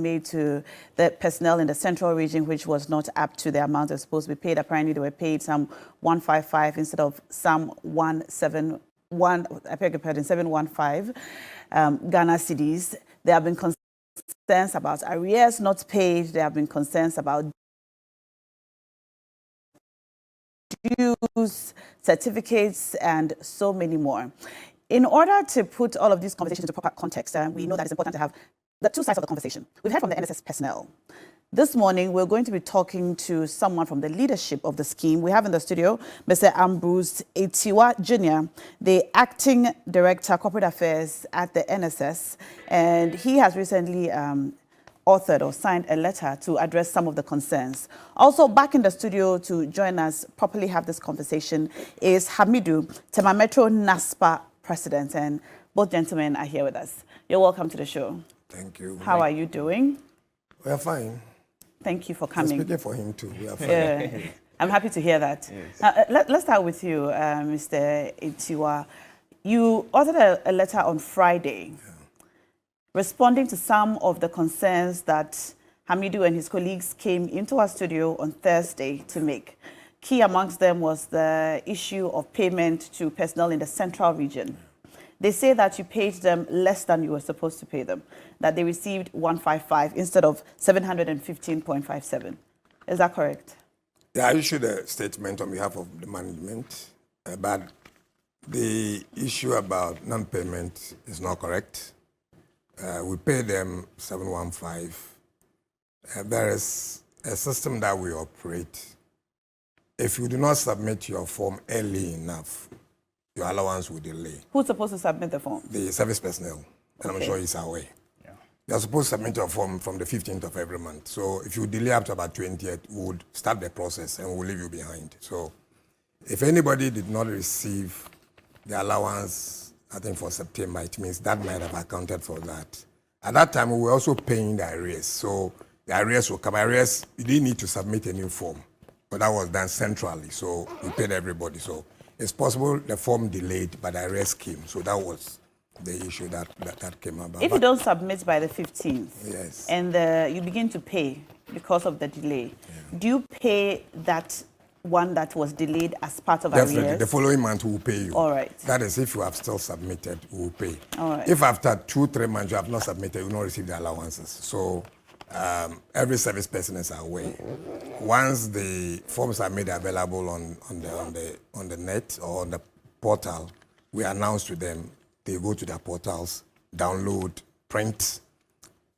been made to the personnel in the central region, which was not up to the amount they're supposed to be paid. Apparently, they were paid some 155 instead of some 171, I beg your pardon, 715 Ghana cedis. There have been concerns about arrears not paid. There have been concerns about dues, certificates, and so many more. In order to put all of these conversations into proper context, we know that it's important to have the two sides of the conversation. We've heard from the NSS personnel. This morning, we're going to be talking to someone from the leadership of the scheme. We have in the studio Mr. Ambrose Etiwa Jr., the Acting Director, Corporate Affairs at the NSS, and he has recently authored or signed a letter to address some of the concerns. Also back in the studio to join us, properly have this conversation, is Hamidu, Temametro NASPA President, and both gentlemen are here with us. You're welcome to the show. Thank you. How are you doing? We are fine. Thank you for coming. I'm speaking for him too. We are fine. Yeah, I'm happy to hear that. Yes. Let's start with you, Mr. Etiwa. You authored a letter on Friday responding to some of the concerns that Hamidu and his colleagues came into our studio on Thursday to make. Key amongst them was the issue of payment to personnel in the central region. They say that you paid them less than you were supposed to pay them, that they received 155 instead of 715.57. Is that correct? Yeah, I issued a statement on behalf of the management, but the issue about non-payment is not correct. We pay them 715. There is a system that we operate. If you do not submit your form early enough, your allowance will delay. Who's supposed to submit the form? The service personnel, and I'm sure he's aware. Yeah. You're supposed to submit your form from the 15th of every month. So if you delay up to about 20th, we would start the process and we'll leave you behind. So if anybody did not receive the allowance, I think for September, it means that might have accounted for that. At that time, we were also paying the arrears. So the arrears will come. Arrears, you didn't need to submit a new form, but that was done centrally. So we paid everybody. So it's possible the form delayed, but the arrears came. So that was the issue that came about. If you don't submit by the 15th, yes, and you begin to pay because of the delay, do you pay that one that was delayed as part of definitely arrears? the following month we will pay you. All right. That is if you have still submitted, we will pay. All right. If after 2-3 months you have not submitted, you will not receive the allowances. So every service person is aware. Once the forms are made available on the net or on the portal, we announce to them. They go to their portals, download, print,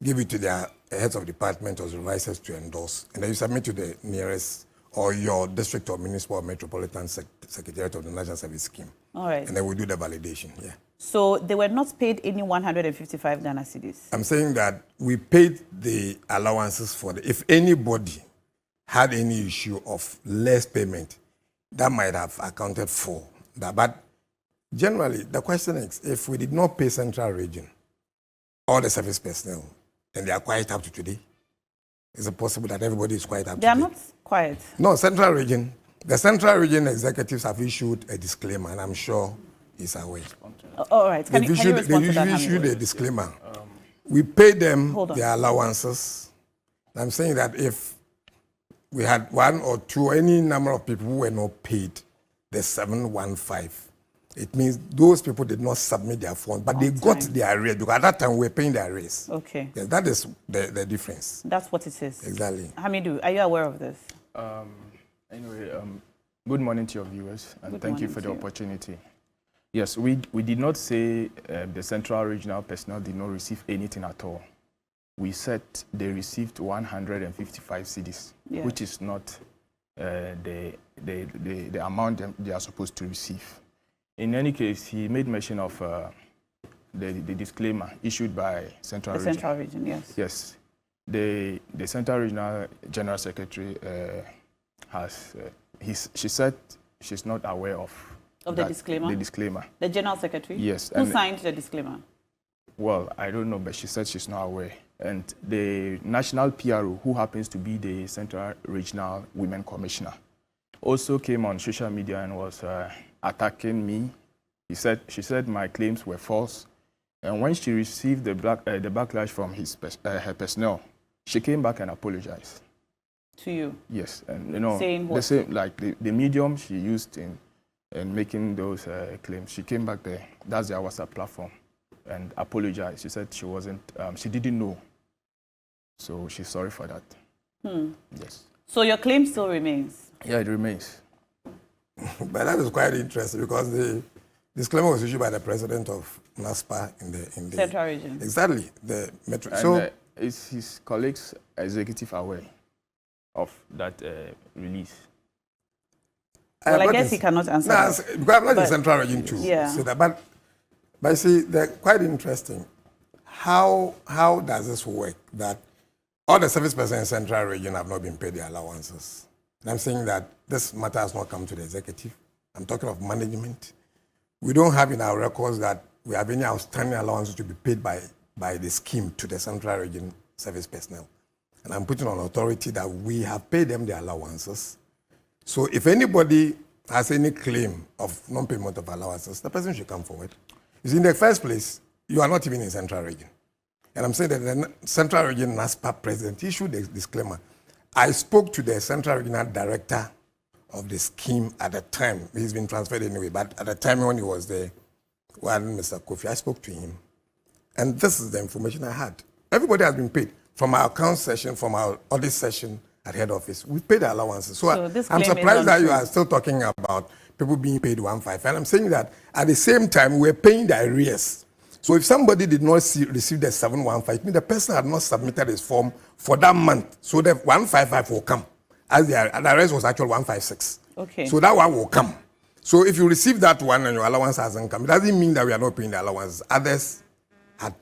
give it to their heads of department or supervisors to endorse, and then you submit to the nearest or your district or municipal or metropolitan secretariat of the National Service Scheme. All right. And then we do the validation. Yeah. So they were not paid any 155 Ghana cedis. I'm saying that we paid the allowances for if anybody had any issue of less payment, that might have accounted for that. But generally, the question is, if we did not pay Central Region, all the service personnel, and they are quiet up to today, is it possible that everybody is quiet up to today? They are not quiet. No, Central Region. The Central Region executives have issued a disclaimer, and I'm sure he's aware. All right. Can you respond to that? They issued a disclaimer. We pay them their allowances. I'm saying that if we had 1 or 2, any number of people who were not paid the 715, it means those people did not submit their form, but they got their arrears because at that time we were paying their arrears. Okay. Yes, that is the difference. That's what it is. Exactly. Hamidu, are you aware of this? Anyway, good morning to your viewers, and thank you for the opportunity. Yes, we did not say the Central Regional personnel did not receive anything at all. We said they received 155 cedis, which is not the amount they are supposed to receive. In any case, he made mention of the disclaimer issued by Central Region. Central Region, yes. Yes. The Central Regional General Secretary she said she's not aware of the disclaimer? The disclaimer. The General Secretary? Yes. Who signed the disclaimer? Well, I don't know, but she said she's not aware. And the National PRO, who happens to be the Central Regional Women Commissioner, also came on social media and was attacking me. She said my claims were false. And when she received the backlash from her personnel, She came back and apologized. To you? Yes, and you know, saying what? the same, like the medium she used in making those claims. She came back there. That's their WhatsApp platform, and apologized. She said she wasn't. She didn't know. So she's sorry for that. Yes. So your claim still remains? Yeah, it remains. But that is quite interesting because the disclaimer was issued by the president of NASPA in the Central Region. Exactly, the metro. And, So is his colleagues executive aware of that release? Well, I guess he cannot answer that. Because I'm not in Central Region too. Yeah. So that, but see, they're quite interesting. How does this work? That all the service persons in Central Region have not been paid their allowances. And I'm saying that this matter has not come to the executive. I'm talking of management. We don't have in our records that we have any outstanding allowances to be paid by the scheme to the Central Region service personnel. And I'm putting on authority that we have paid them their allowances. So if anybody has any claim of non-payment of allowances, the person should come forward. You see, in the first place, you are not even in Central Region. And I'm saying that the Central Region NASPA president issued a disclaimer. I spoke to the Central Regional Director of the scheme at the time. He's been transferred anyway, but at the time when he was there, when Mr. Kofi, I spoke to him. And this is the information I had. Everybody has been paid. From our account session, from our audit session at head office, we paid the allowances. So I'm surprised that you are still talking about people being paid 155. And I'm saying that at the same time, we're paying the arrears. So if somebody did not receive the 715, it means the person had not submitted his form for that month. So the 155 will come. As the arrears was actually 156. Okay. So that one will come. So if you receive that one and your allowance hasn't come, it doesn't mean that we are not paying the allowances. Others had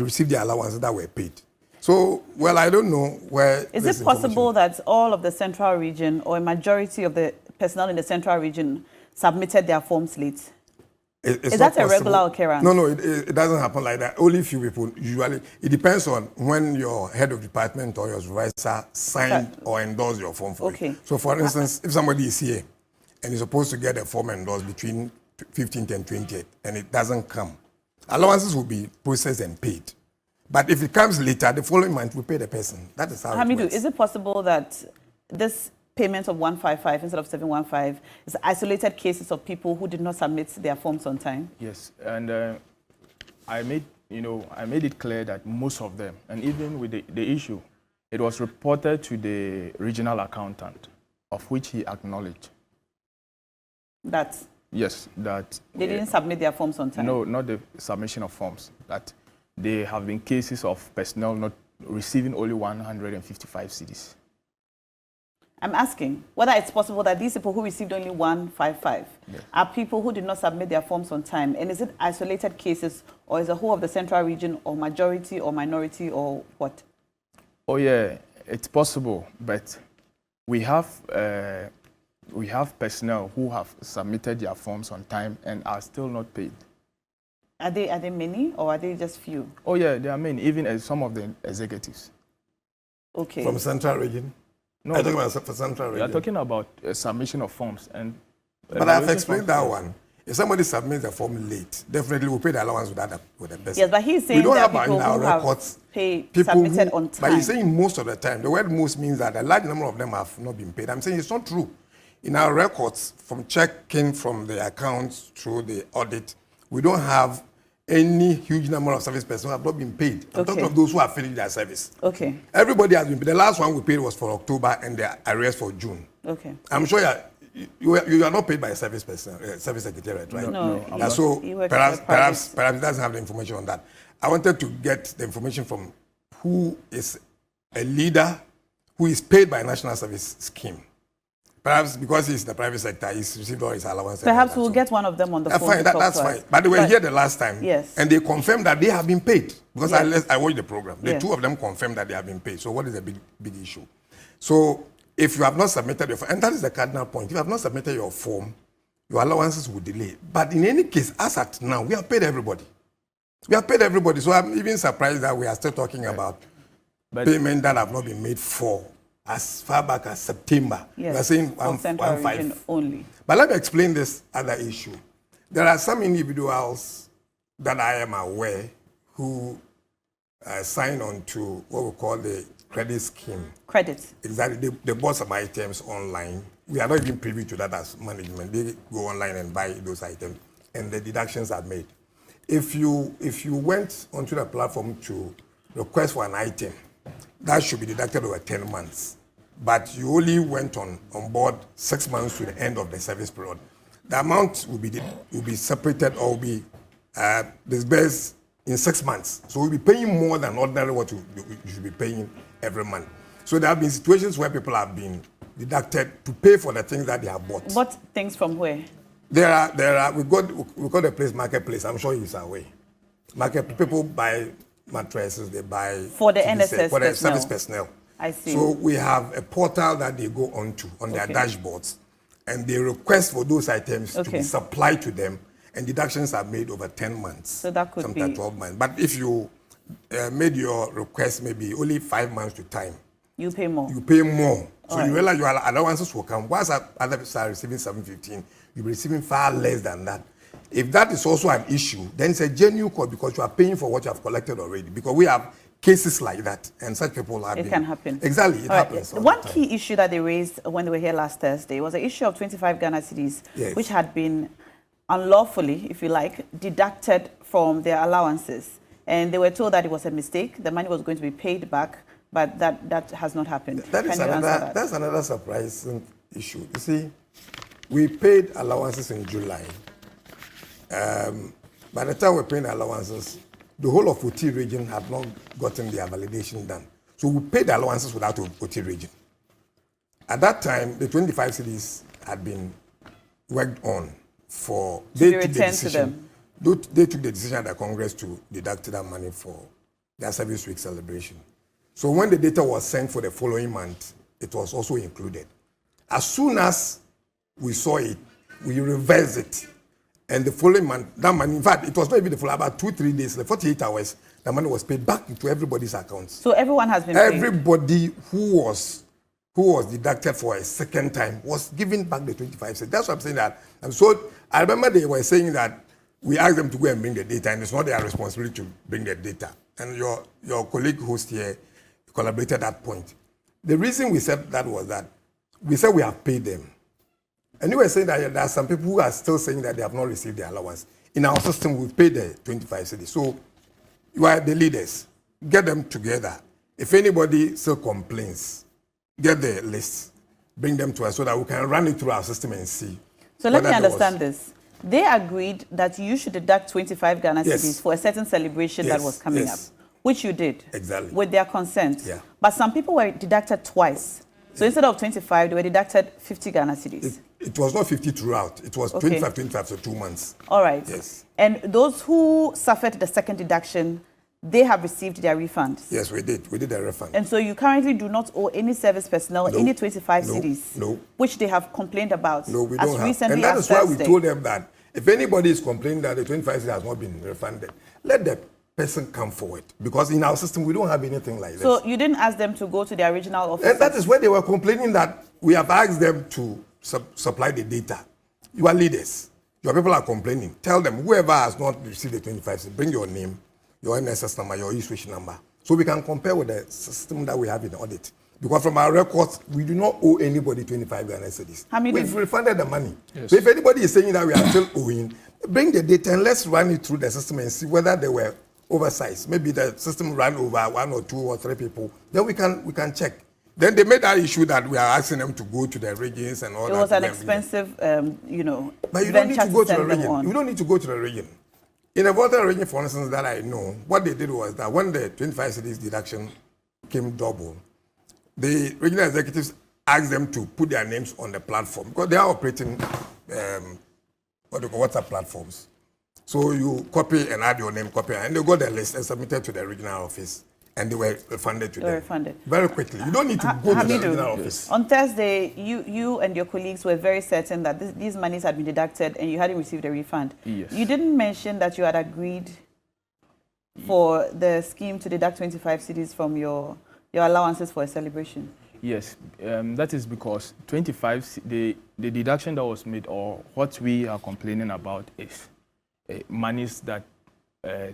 received the allowances that were paid. So, well, I don't know where. Is it possible that all of the Central Region or a majority of the personnel in the Central Region submitted their forms late? Is that a regular occurrence? No, it doesn't happen like that. Only few people usually. It depends on when your head of department or your supervisor signed or endorsed your form for you. So, for instance, if somebody is here and is supposed to get a form endorsed between 15th and 20th and it doesn't come, allowances will be processed and paid. But if it comes later, the following month, we pay the person. That is how it works. Is it possible that this payment of 155 instead of 715 is isolated cases of people who did not submit their forms on time? Yes, and I made it clear that most of them, and even with the issue, it was reported to the regional accountant, of which he acknowledged. That? Yes, that... They didn't submit their forms on time? No, not the submission of forms. That there have been cases of personnel not receiving only 155 cedis. I'm asking whether it's possible that these people who received only 155 are people who did not submit their forms on time. And is it isolated cases, or is the whole of the Central Region, or majority or minority, or what? Oh yeah, it's possible, but we have personnel who have submitted their forms on time and are still not paid. Are they many, or are they just few? Oh yeah, there are many, even as some of the executives. Okay. From Central Region? No, I'm talking about for Central Region. We are talking about submission of forms. But I've explained that one. If somebody submits a form late, definitely we'll pay the allowance with the person. Yes, but he's saying that people who records, have submitted on time. But he's saying most of the time. The word most means that a large number of them have not been paid. I'm saying it's not true. In our records, from checking from the accounts through the audit, we don't have any huge number of service personnel have not been paid. I'm talking of those who have finished their service. Okay. Everybody has been paid. The last one we paid was for October and the arrears for June. Okay. I'm sure you are not paid by a service person, service secretariat, right? No. So perhaps it doesn't have the information on that. I wanted to get the information from who is a leader who is paid by a national service scheme. Perhaps because he's in the private sector, he's received all his allowance. Perhaps we'll get one of them on the phone. Fine, that's fine. But they were here the last time. Yes. And they confirmed that they have been paid. Because I watched the program. The two of them confirmed that they have been paid. So what is the big issue? So if you have not submitted your form, and that is the cardinal point, if you have not submitted your form, your allowances will delay. But in any case, as at now, we have paid everybody. We have paid everybody. So I'm even surprised that we are still talking about payment that have not been made for as far back as September. Yes, we are saying 1.5 only. But let me explain this other issue. There are some individuals that I am aware who sign on to what we call the credit scheme. Credit. Exactly. They bought some items online. We are not even privy to that as management. They go online and buy those items, and the deductions are made. If you went onto the platform to request for an item, that should be deducted over 10 months. But you only went on board 6 months to the end of the service period. The amount will be separated or will be disbursed in 6 months. So we'll be paying more than ordinary what you should be paying every month. So there have been situations where people have been deducted to pay for the things that they have bought. What things from where? There are we got a place, marketplace. I'm sure you're aware. People buy mattresses, they buy for the NSS for the service personnel. I see. So we have a portal that they go onto on their dashboards, and they request for those items to be supplied to them, and deductions are made over 10 months. So that could sometimes be 12 months. But if you made your request maybe only 5 months to time, you pay more. You pay more. So you realize your allowances will come. Once others are receiving 715, you'll be receiving far less than that. If that is also an issue, then it's a genuine call because you are paying for what you have collected already. Because we have cases like that, and such people have It can happen. Exactly, it happens. One key issue that they raised when they were here last Thursday was the issue of 25 Ghana cedis, which had been unlawfully, if you like, deducted from their allowances. And they were told that it was a mistake. The money was going to be paid back, but that has not happened. That's another surprising issue. You see, we paid allowances in July. By the time we're paying allowances, the whole of OT region had not gotten their validation done. So we paid the allowances without OT region. At that time, the 25 cities had been worked on for... They took the decision at the Congress to deduct that money for their service week celebration. So when the data was sent for the following month, it was also included. As soon as we saw it, we reversed it. And the following month, that money, in fact, it was not even the full, about 2-3 days, like 48 hours, the money was paid back into everybody's accounts. So everyone has been paid? Everybody who was deducted for a second time was given back the 25 cents. That's what I'm saying that. And so I remember they were saying that we asked them to go and bring the data, and it's not their responsibility to bring the data. And your colleague host here collaborated that point. The reason we said that was that we said we have paid them. And you were saying that there are some people who are still saying that they have not received their allowance. In our system, we've paid the 25 cities. So you are the leaders. Get them together. If anybody still complains, get the list, bring them to us so that we can run it through our system and see. So let me understand this. They agreed that you should deduct 25 Ghana cedis for a certain celebration that was coming up, which you did. Exactly. With their consent. Yeah. But some people were deducted twice. So instead of 25, they were deducted 50 Ghana cedis. It was not 50 throughout. It was 25, so 2 months. All right. Yes. And those who suffered the second deduction, they have received their refunds? Yes, we did. We did a refund. And so you currently do not owe any service personnel any 25 cedis? No. Which they have complained about? No, we don't have. And that is why we told them that if anybody is complaining that the 25 cedis has not been refunded, let the person come forward. Because in our system, we don't have anything like this. So you didn't ask them to go to their original office? And that is where they were complaining that we have asked them to supply the data. You are leaders. Your people are complaining. Tell them, whoever has not received the 25 cedis, bring your name, your NSS number, your e-switch number, so we can compare with the system that we have in the audit. Because from our records, we do not owe anybody 25 Ghana cedis. We've refunded the money. Yes. So if anybody is saying that we are still owing, bring the data and let's run it through the system and see whether they were oversized. Maybe the system ran over 1 or 2 or 3 people. Then we can check. Then they made that issue that we are asking them to go to the regions and all that. It was an expensive, But you don't need to go to the region. You don't need to go to the region. In a Volta region, for instance, that I know, what they did was that when the 25 cedis deduction came double, the regional executives asked them to put their names on the platform because they are operating WhatsApp platforms. So you copy and add your name, and they got the list and submitted to the regional office, and they were refunded to them. Refunded Very quickly. You don't need to go to the regional office. On Thursday, you and your colleagues were very certain that these monies had been deducted and you hadn't received a refund. Yes. You didn't mention that you had agreed for the scheme to deduct 25 cedis from your allowances for a celebration. Yes, that is because 25, the deduction that was made, or what we are complaining about, is monies that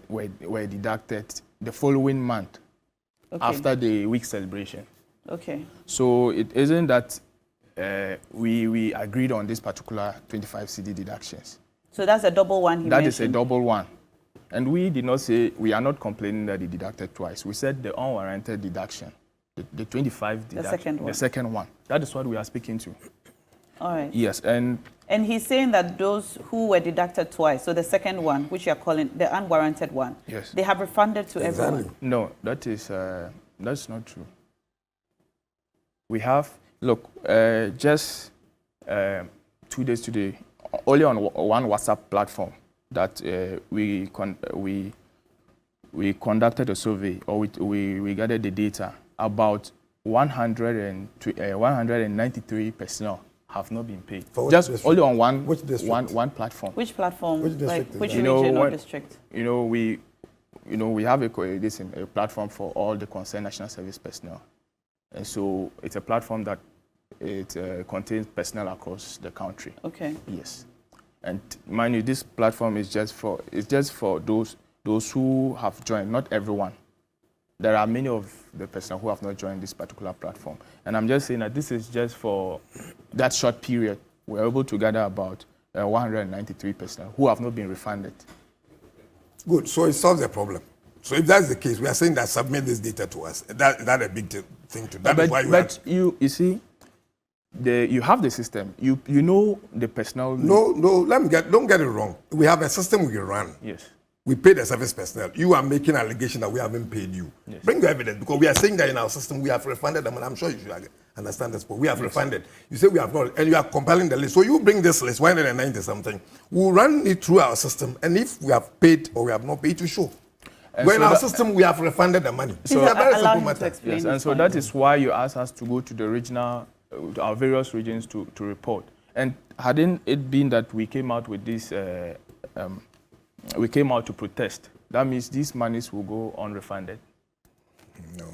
were deducted the following month after the week celebration. Okay. So it isn't that we agreed on this particular 25 CD deductions. So that's a double one he mentioned? That is a double one. And we did not say, we are not complaining that he deducted twice. We said the unwarranted deduction, the 25 deduction. The second one. That is what we are speaking to. All right. Yes, and he's saying that those who were deducted twice, so the second one, which you are calling the unwarranted one, yes, they have refunded to everyone. No, that's not true. We have, look, just 2 days today, only on one WhatsApp platform that we conducted a survey, or we gathered the data about 193 personnel have not been paid. Just district? Only on one platform. Which platform? Which district? Which region or district? We have a platform for all the concerned national service personnel, and so it's a platform that contains personnel across the country. Okay. Yes, and mind you, this platform is just for those who have joined, not everyone. There are many of the personnel who have not joined this particular platform. And I'm just saying that this is just for that short period. We're able to gather about 193 personnel who have not been refunded. Good, so it solves the problem. So if that's the case, we are saying that submit this data to us. That's a big thing to do. But you see, you have the system. You know the personnel. No, don't get it wrong. We have a system we run. Yes. We pay the service personnel. You are making an allegation that we haven't paid you. Yes. Bring your evidence, because we are saying that in our system we have refunded them, and I'm sure you should understand this, but we have refunded. You say we have not, and you are compiling the list. So you bring this list, 190 something. We'll run it through our system, and if we have paid or we have not paid, to show. But in our system, we have refunded the money. So it's a very simple matter. Yes, and so that is why you asked us to go to the regional, our various regions to report. And hadn't it been that we came out with this, we came out to protest, that means these monies will go unrefunded? No.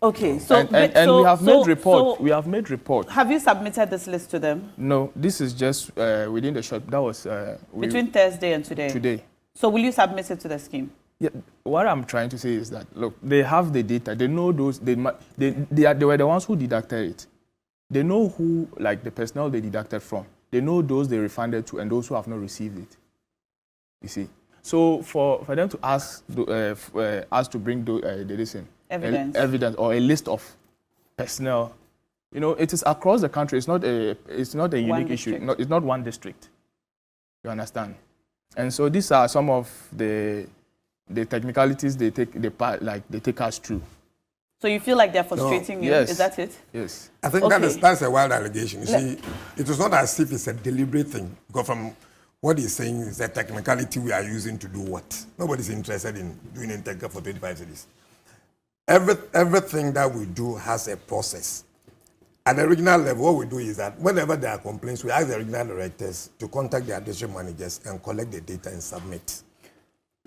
Okay, so we have made report. We have made report. Have you submitted this list to them? No, this is just within the short. That was between Thursday and today. Today. So will you submit it to the scheme? Yeah. What I'm trying to say is that, look, they have the data. They know those. They were the ones who deducted it. They know who, like the personnel they deducted from. They know those they refunded to and those who have not received it. You see, so for them to ask us to bring the evidence or a list of personnel, it is across the country. It's not a unique issue. It's not one district. You understand? And so these are some of the technicalities they take us through. So you feel like they're frustrating you? Yes. Is that it? Yes. I think that's a wild allegation. You see, it was not as if it's a deliberate thing. Because from what he's saying is a technicality we are using to do what? Nobody's interested in doing Integra for 25 cities. Everything that we do has a process. At the regional level, what we do is that whenever there are complaints, we ask the regional directors to contact their district managers and collect the data and submit.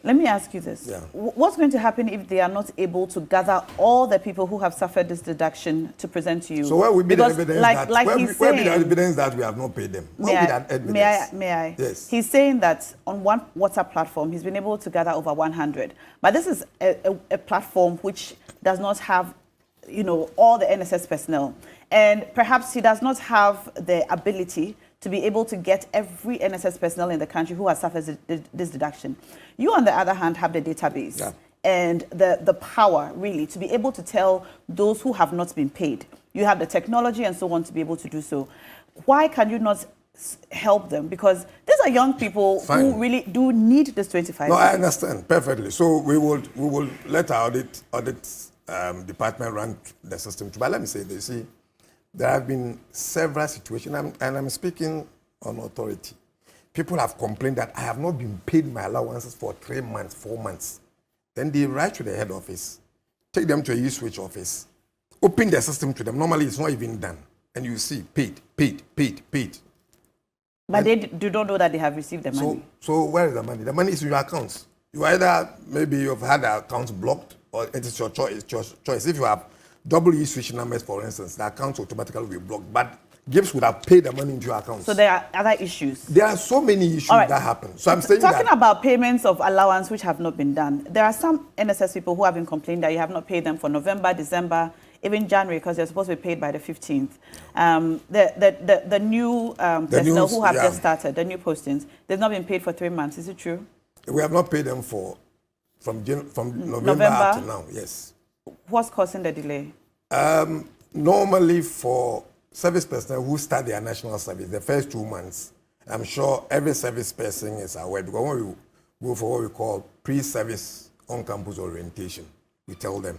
Let me ask you this. Yeah. What's going to happen if they are not able to gather all the people who have suffered this deduction to present to you? So where would be the evidence where be the evidence that we have not paid them? Where would be that evidence? May I? Yes. He's saying that on one WhatsApp platform, he's been able to gather over 100. But this is a platform which does not have, all the NSS personnel. And perhaps he does not have the ability to be able to get every NSS personnel in the country who has suffered this deduction. You, on the other hand, have the database and the power, really, to be able to tell those who have not been paid. You have the technology and so on to be able to do so. Why can you not help them? Because these are young people who really do need this 25. No, I understand perfectly. So we will let our audit department run the system. But let me say this. See, there have been several situations, and I'm speaking on authority. People have complained that I have not been paid my allowances for 3 months, 4 months. Then they write to the head office, take them to a e-switch office, open the system to them. Normally, it's not even done. And you see, paid. But they don't know that they have received the money. So where is the money? The money is in your accounts. You either, maybe you've had the accounts blocked, or it is your choice. If you have double e-switch numbers, for instance, the accounts automatically will be blocked. But GIPS would have paid the money into your accounts. So there are other issues. There are so many issues that happen. So I'm saying talking about payments of allowance which have not been done, there are some NSS people who have been complaining that you have not paid them for November, December, even January, because they're supposed to be paid by the 15th. The new personnel who have just started, the new postings, they've not been paid for 3 months. Is it true? We have not paid them from November up to now, yes. What's causing the delay? Normally for service personnel who start their national service, the first 2 months, I'm sure every service person is aware, because when we go for what we call pre-service on-campus orientation, we tell them,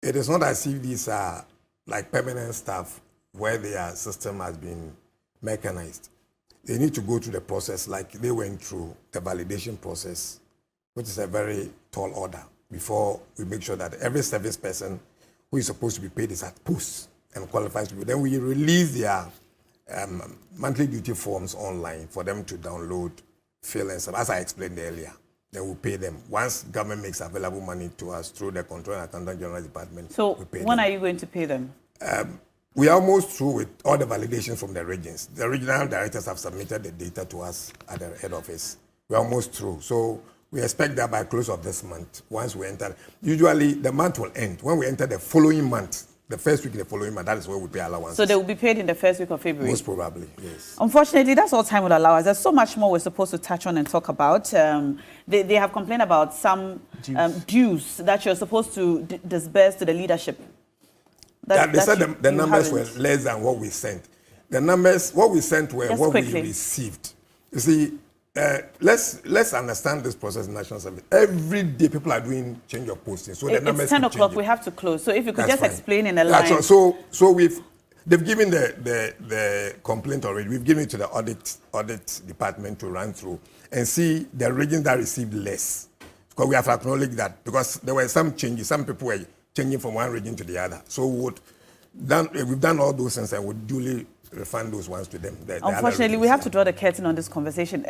it is not as if these are like permanent staff where their system has been mechanized. They need to go through the process like they went through the validation process, which is a very tall order, before we make sure that every service person who is supposed to be paid is at post and qualifies to be. Then we release their monthly duty forms online for them to download, fill and stuff, as I explained earlier. Then we pay them. Once government makes available money to us through the Control and Accountant General Department, so we pay when them. Are you going to pay them? We are almost through with all the validations from the regions. The regional directors have submitted the data to us at the head office. We're almost through. So we expect that by close of this month, once we enter, usually the month will end. When we enter the following month, the first week in the following month, that is where we pay allowances. So they will be paid in the first week of February? Most probably, yes. Unfortunately, that's all time will allow us. There's so much more we're supposed to touch on and talk about. They have complained about some dues that you're supposed to disburse to the leadership. They said the numbers were less than what we sent. The numbers, what we sent were Just what quickly. we received. You see, let's understand this process in national service. Every day people are doing change of posting. So the numbers it's 10 o'clock, we have to close. So if you could just explain in a line. So they've given the complaint already. We've given it to the audit department to run through and see the regions that received less. Because we have acknowledged that, because there were some changes. Some people were changing from one region to the other. So we've done all those things and we duly refund those ones to them. Unfortunately, we have to draw the curtain on this conversation.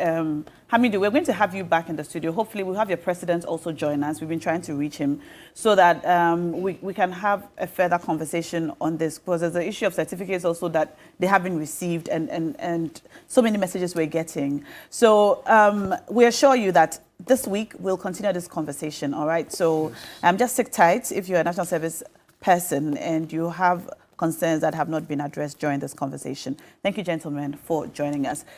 Hamidu, we're going to have you back in the studio. Hopefully, we'll have your president also join us. We've been trying to reach him so that we can have a further conversation on this, because there's the issue of certificates also that they haven't received and so many messages we're getting. So we assure you that this week we'll continue this conversation, all right? So just sit tight if you're a national service person and you have concerns that have not been addressed during this conversation. Thank you, gentlemen, for joining us.